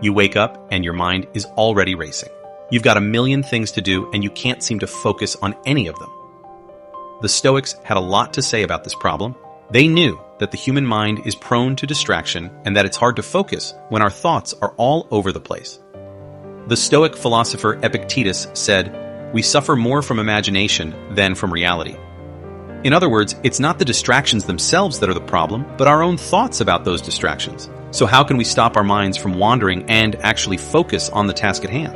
You wake up and your mind is already racing. You've got a million things to do and you can't seem to focus on any of them. The Stoics had a lot to say about this problem. They knew that the human mind is prone to distraction and that it's hard to focus when our thoughts are all over the place. The Stoic philosopher Epictetus said, "We suffer more from imagination than from reality." In other words, it's not the distractions themselves that are the problem, but our own thoughts about those distractions. So how can we stop our minds from wandering and actually focus on the task at hand?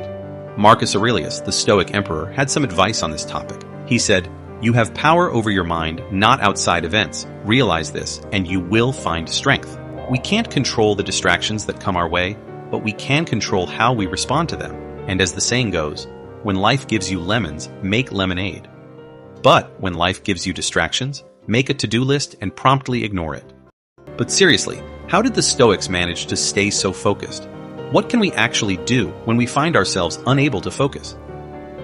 Marcus Aurelius, the Stoic emperor, had some advice on this topic. He said, "You have power over your mind, not outside events. Realize this, and you will find strength." We can't control the distractions that come our way, but we can control how we respond to them. And as the saying goes, when life gives you lemons, make lemonade. But when life gives you distractions, make a to-do list and promptly ignore it. But seriously, how did the Stoics manage to stay so focused? What can we actually do when we find ourselves unable to focus?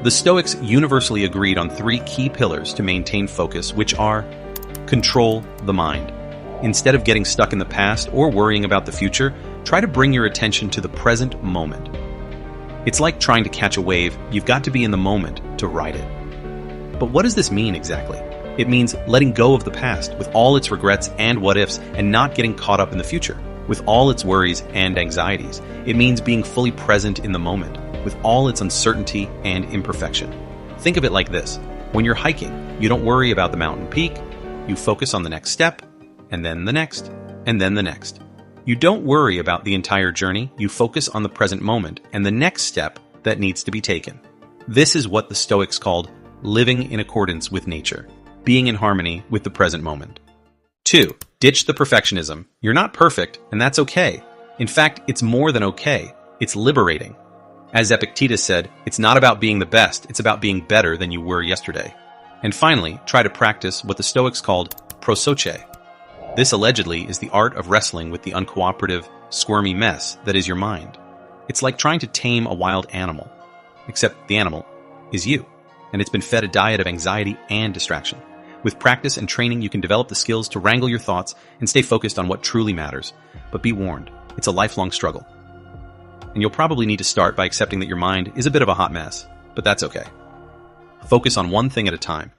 The Stoics universally agreed on three key pillars to maintain focus, which are: control the mind. Instead of getting stuck in the past or worrying about the future, try to bring your attention to the present moment. It's like trying to catch a wave. You've got to be in the moment to ride it. But what does this mean exactly? It means letting go of the past with all its regrets and what-ifs and not getting caught up in the future with all its worries and anxieties. It means being fully present in the moment with all its uncertainty and imperfection. Think of it like this. When you're hiking, you don't worry about the mountain peak. You focus on the next step, and then the next, and then the next. You don't worry about the entire journey. You focus on the present moment and the next step that needs to be taken. This is what the Stoics called living in accordance with nature, being in harmony with the present moment. 2. Ditch the perfectionism. You're not perfect, and that's okay. In fact, it's more than okay. It's liberating. As Epictetus said, it's not about being the best, it's about being better than you were yesterday. And finally, try to practice what the Stoics called prosoche. This allegedly is the art of wrestling with the uncooperative, squirmy mess that is your mind. It's like trying to tame a wild animal, except the animal is you, and it's been fed a diet of anxiety and distraction. With practice and training, you can develop the skills to wrangle your thoughts and stay focused on what truly matters. But be warned, it's a lifelong struggle. And you'll probably need to start by accepting that your mind is a bit of a hot mess, but that's okay. Focus on one thing at a time.